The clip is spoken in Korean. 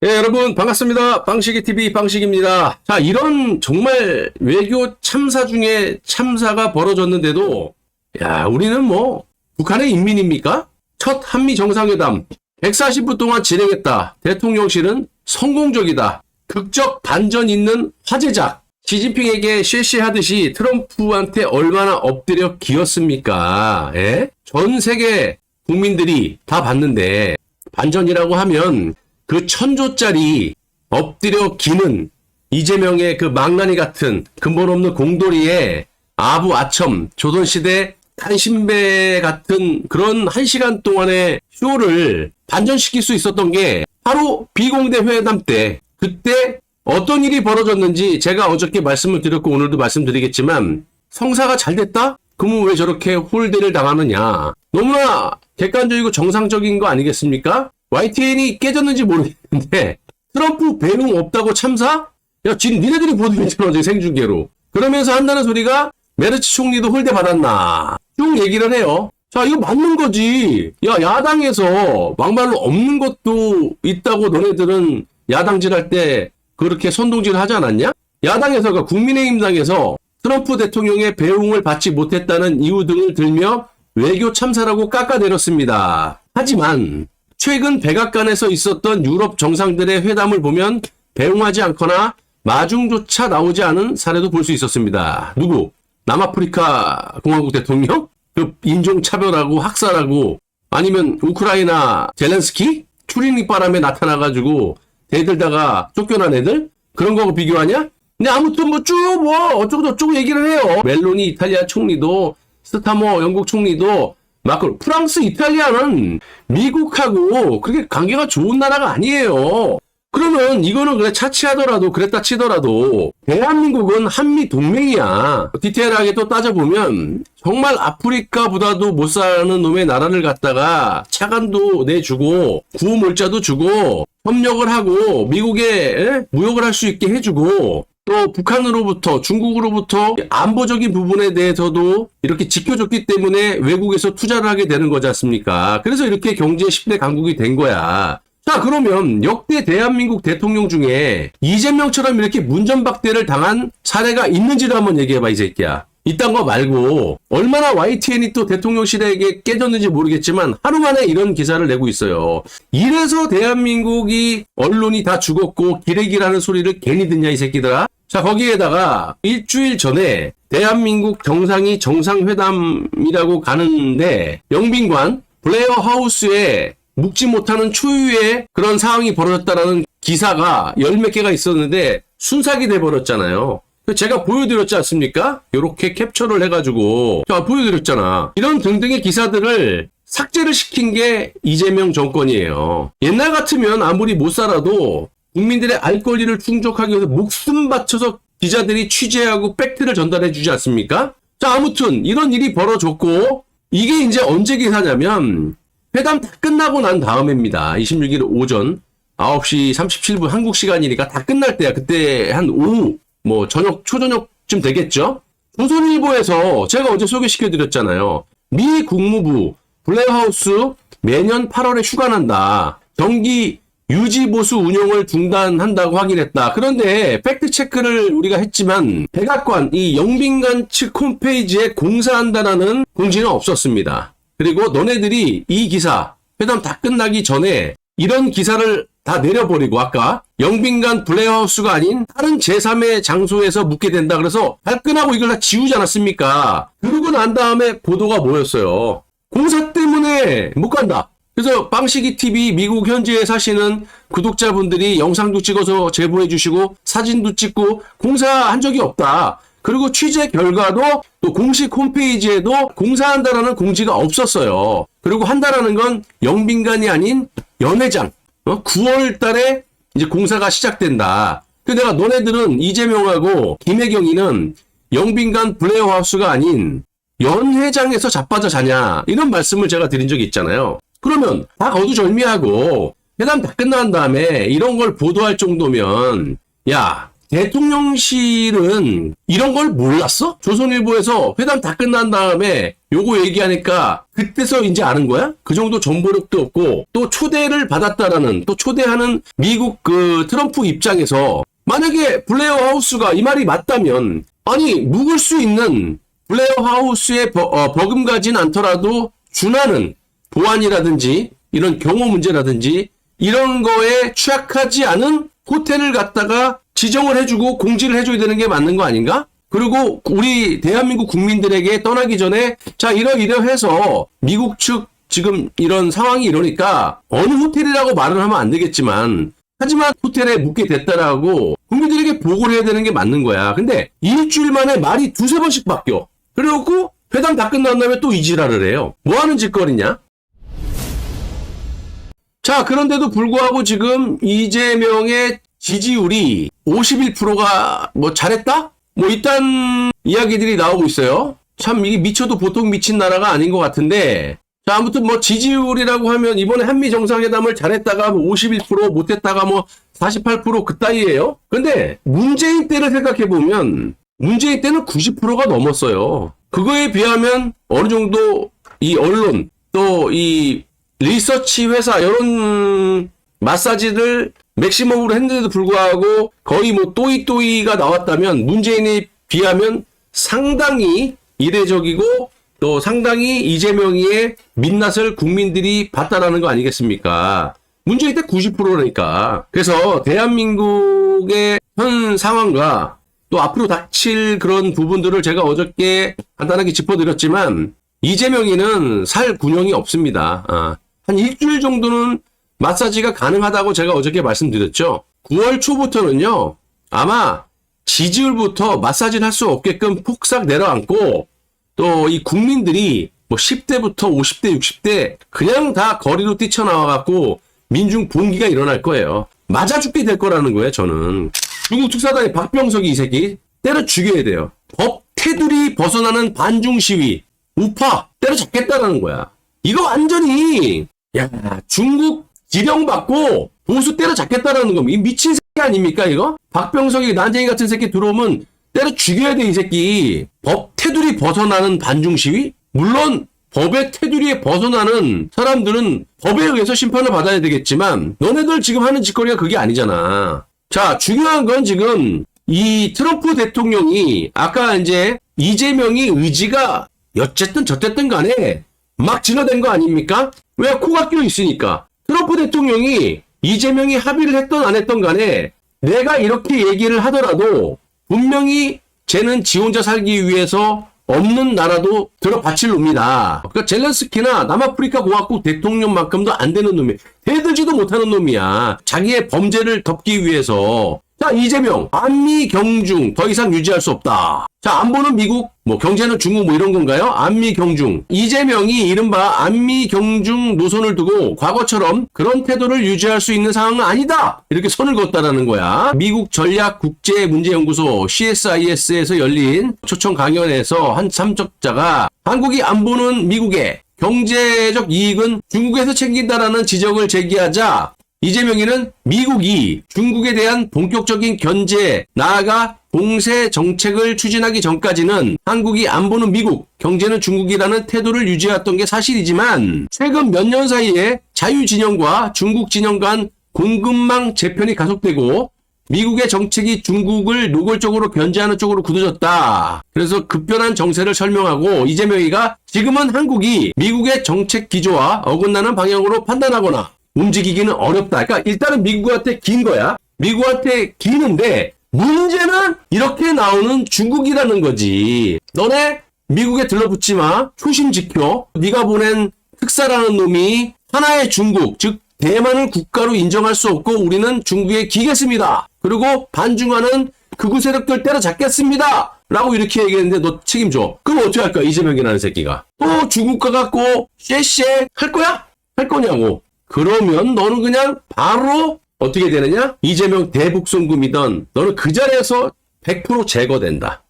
여러분 반갑습니다. 빵식이TV 빵식입니다. 자, 이런 정말 외교 참사 중에 참사가 벌어졌는데도 우리는 뭐 북한의 인민입니까? 첫 한미 정상회담 140분 동안 진행했다. 대통령실은 성공적이다. 극적 반전 있는 화제작. 시진핑에게 쉐쉐하듯이 트럼프한테 얼마나 엎드려 기었습니까? 전 세계 국민들이 다 봤는데 반전이라고 하면 그 1000조짜리 엎드려 기는 이재명의 그 망나니 같은 근본 없는 공돌이에 아부 아첨 조선시대 탄신배 같은 그런 1시간 동안의 쇼를 반전시킬 수 있었던 게 바로 비공개 회담 때, 그때 어떤 일이 벌어졌는지 제가 어저께 말씀을 드렸고 오늘도 말씀드리겠지만, 성사가 잘 됐다? 그러면 왜 저렇게 홀대를 당하느냐. 너무나 객관적이고 정상적인 거 아니겠습니까? YTN이 깨졌는지 모르겠는데 트럼프 배웅 없다고 참사? 지금 니네들이 보도했잖아, 어제 생중계로. 그러면서 한다는 소리가 메르츠 총리도 홀대 받았나 쭉 얘기를 해요. 자, 이거 맞는 거지. 야당에서 막말로 없는 것도 있다고 너네들은 야당질 할 때 그렇게 선동질 하지 않았냐? 야당에서가 국민의힘당에서 트럼프 대통령의 배웅을 받지 못했다는 이유 등을 들며 외교 참사라고 깎아내렸습니다. 하지만 최근 백악관에서 있었던 유럽 정상들의 회담을 보면 배웅하지 않거나 마중조차 나오지 않은 사례도 볼 수 있었습니다. 누구? 남아프리카 공화국 대통령? 그 인종차별하고 학살하고, 아니면 우크라이나 젤렌스키? 추리닝 바람에 나타나가지고 대들다가 쫓겨난 애들? 그런 거하고 비교하냐? 근데 아무튼 어쩌고저쩌고 얘기를 해요. 멜로니 이탈리아 총리도, 스타머 영국 총리도, 마크로, 프랑스, 이탈리아는 미국하고 그렇게 관계가 좋은 나라가 아니에요. 그러면 이거는 그래 차치하더라도 그랬다 치더라도 대한민국은 한미 동맹이야. 디테일하게 또 따져보면 정말 아프리카보다도 못 사는 놈의 나라를 갖다가 차관도 내주고 구호물자도 주고 협력을 하고 미국에 무역을 할 수 있게 해주고, 또 북한으로부터 중국으로부터 안보적인 부분에 대해서도 이렇게 지켜줬기 때문에 외국에서 투자를 하게 되는 거지 않습니까? 그래서 이렇게 경제 10대 강국이 된 거야. 자, 그러면 역대 대한민국 대통령 중에 이재명처럼 이렇게 문전박대를 당한 사례가 있는지를 한번 얘기해봐, 이 새끼야. 이딴 거 말고 얼마나 YTN이 또 대통령실에게 깨졌는지 모르겠지만 하루 만에 이런 기사를 내고 있어요. 이래서 대한민국이 언론이 다 죽었고 기레기라는 소리를 괜히 듣냐, 이 새끼들아. 자, 거기에다가 일주일 전에 대한민국 정상이 정상회담이라고 가는데 영빈관 블레어 하우스에 묵지 못하는 초유의 그런 상황이 벌어졌다라는 기사가 열 몇 개가 있었는데 순삭이 돼버렸잖아요. 제가 보여드렸지 않습니까? 이렇게 캡처를 해가지고 제가 보여드렸잖아. 이런 등등의 기사들을 삭제를 시킨 게 이재명 정권이에요. 옛날 같으면 아무리 못 살아도 국민들의 알 권리를 충족하기 위해서 목숨 바쳐서 기자들이 취재하고 팩트를 전달해 주지 않습니까? 자, 아무튼 이런 일이 벌어졌고, 이게 이제 언제 기사냐면 회담 다 끝나고 난 다음입니다. 26일 오전 9시 37분 한국 시간이니까 다 끝날 때야. 그때 한 오후 저녁 초저녁쯤 되겠죠? 조선일보에서 제가 어제 소개시켜드렸잖아요. 미 국무부 블레어하우스 매년 8월에 휴관한다. 경기 유지보수 운영을 중단한다고 확인했다. 그런데 팩트체크를 우리가 했지만 백악관 이 영빈관 측 홈페이지에 공사한다라는 공지는 없었습니다. 그리고 너네들이 이 기사 회담 다 끝나기 전에 이런 기사를 다 내려버리고 아까 영빈관 블레어하우스가 아닌 다른 제3의 장소에서 묻게 된다. 그래서 발끈하고 이걸 다 지우지 않았습니까? 그러고 난 다음에 보도가 뭐였어요? 공사 때문에 못 간다. 그래서 빵식이TV 미국 현지에 사시는 구독자분들이 영상도 찍어서 제보해 주시고 사진도 찍고 공사한 적이 없다. 그리고 취재 결과도 또 공식 홈페이지에도 공사한다라는 공지가 없었어요. 그리고 한다라는 건 영빈관이 아닌 연회장. 9월 달에 이제 공사가 시작된다. 근데 내가 너네들은 이재명하고 김혜경이는 영빈관 블레어하우스가 아닌 연회장에서 자빠져 자냐, 이런 말씀을 제가 드린 적이 있잖아요. 그러면 다 거두절미하고 회담 다 끝난 다음에 이런 걸 보도할 정도면, 야, 대통령실은 이런 걸 몰랐어? 조선일보에서 회담 다 끝난 다음에 요거 얘기하니까 그때서 이제 아는 거야? 그 정도 정보력도 없고 또 초대를 받았다라는 또 초대하는 미국 그 트럼프 입장에서 만약에 블레어 하우스가 이 말이 맞다면 아니 묵을 수 있는 블레어 하우스에 버금가진 않더라도 준하는 보안이라든지 이런 경호 문제라든지 이런 거에 취약하지 않은 호텔을 갖다가 지정을 해주고 공지를 해줘야 되는 게 맞는 거 아닌가? 그리고 우리 대한민국 국민들에게 떠나기 전에 자 이러이러해서 미국 측 지금 이런 상황이 이러니까 어느 호텔이라고 말을 하면 안 되겠지만 하지만 호텔에 묵게 됐다라고 국민들에게 보고를 해야 되는 게 맞는 거야. 근데 일주일 만에 말이 두세 번씩 바뀌어. 그래갖고 회담 다 끝난 다음에 또 이지랄을 해요. 뭐 하는 짓거리냐? 자, 그런데도 불구하고 지금 이재명의 지지율이 51%가 뭐 잘했다? 뭐 이딴 이야기들이 나오고 있어요. 참 이게 미쳐도 보통 미친 나라가 아닌 것 같은데 자, 아무튼 뭐 지지율이라고 하면 이번에 한미 정상회담을 잘했다가 뭐 51% 못했다가 뭐 48% 그따위예요. 근데 문재인 때를 생각해보면 문재인 때는 90%가 넘었어요. 그거에 비하면 어느 정도 이 언론 또 이 리서치 회사 이런 마사지를 맥시멈으로 했는데도 불구하고 거의 뭐 또이또이가 나왔다면 문재인에 비하면 상당히 이례적이고 또 상당히 이재명이의 민낯을 국민들이 봤다라는 거 아니겠습니까? 문재인 때 90%라니까. 그래서 대한민국의 현 상황과 또 앞으로 닥칠 그런 부분들을 제가 어저께 간단하게 짚어드렸지만 이재명이는 살 군형이 없습니다. 한 일주일 정도는 마사지가 가능하다고 제가 어저께 말씀드렸죠. 9월 초부터는요. 아마 지지율부터 마사지를 할 수 없게끔 폭삭 내려앉고 또 이 국민들이 뭐 10대부터 50대, 60대 그냥 다 거리로 뛰쳐나와갖고 민중 봉기가 일어날 거예요. 맞아 죽게 될 거라는 거예요, 저는. 중국 특사단의 박병석이 이 새끼 때려 죽여야 돼요. 법 테두리 벗어나는 반중 시위, 우파 때려잡겠다라는 거야. 이거 완전히 야 중국 지령받고 보수 때려잡겠다라는 겁니다. 이 미친 새끼 아닙니까 이거? 박병석이 난쟁이 같은 새끼 들어오면 때려 죽여야 돼 이 새끼. 법 테두리 벗어나는 반중 시위? 물론 법의 테두리에 벗어나는 사람들은 법에 의해서 심판을 받아야 되겠지만 너네들 지금 하는 짓거리가 그게 아니잖아. 자, 중요한 건 지금 이 트럼프 대통령이 아까 이제 이재명이 의지가 어쨌든 저쨌든 간에 막 진화된 거 아닙니까? 왜 코가 끼어 있으니까. 트럼프 대통령이 이재명이 합의를 했던 안 했던 간에 내가 이렇게 얘기를 하더라도 분명히 쟤는 지 혼자 살기 위해서 없는 나라도 들어바칠 놈이다. 그러니까 젤렌스키나 남아프리카 공화국 대통령만큼도 안 되는 놈이야. 대들지도 못하는 놈이야. 자기의 범죄를 덮기 위해서. 자, 이재명 안미 경중 더 이상 유지할 수 없다. 자, 안보는 미국, 뭐 경제는 중국 뭐 이런 건가요? 안미 경중. 이재명이 이른바 안미 경중 노선을 두고 과거처럼 그런 태도를 유지할 수 있는 상황은 아니다. 이렇게 선을 그었다라는 거야. 미국 전략국제문제연구소 CSIS에서 열린 초청 강연에서 한 참석자가 한국이 안보는 미국의 경제적 이익은 중국에서 챙긴다라는 지적을 제기하자 이재명이는 미국이 중국에 대한 본격적인 견제, 나아가 봉쇄 정책을 추진하기 전까지는 한국이 안보는 미국, 경제는 중국이라는 태도를 유지해왔던 게 사실이지만 최근 몇 년 사이에 자유진영과 중국 진영 간 공급망 재편이 가속되고 미국의 정책이 중국을 노골적으로 견제하는 쪽으로 굳어졌다. 그래서 급변한 정세를 설명하고 이재명이가 지금은 한국이 미국의 정책 기조와 어긋나는 방향으로 판단하거나 움직이기는 어렵다. 그러니까 일단은 미국한테 긴 거야. 미국한테 기는데 문제는 이렇게 나오는 중국이라는 거지. 너네 미국에 들러붙지 마. 초심 지켜. 네가 보낸 특사라는 놈이 하나의 중국, 즉 대만을 국가로 인정할 수 없고 우리는 중국에 기겠습니다. 그리고 반중하는 극우 세력들 때려잡겠습니다. 라고 이렇게 얘기했는데 너 책임져. 그럼 어떻게 할 거야? 이재명이라는 새끼가. 또 중국과 갖고 쉐쉐 할 거야? 할 거냐고. 그러면 너는 그냥 바로 어떻게 되느냐? 이재명 대북송금이던 너는 그 자리에서 100% 제거된다.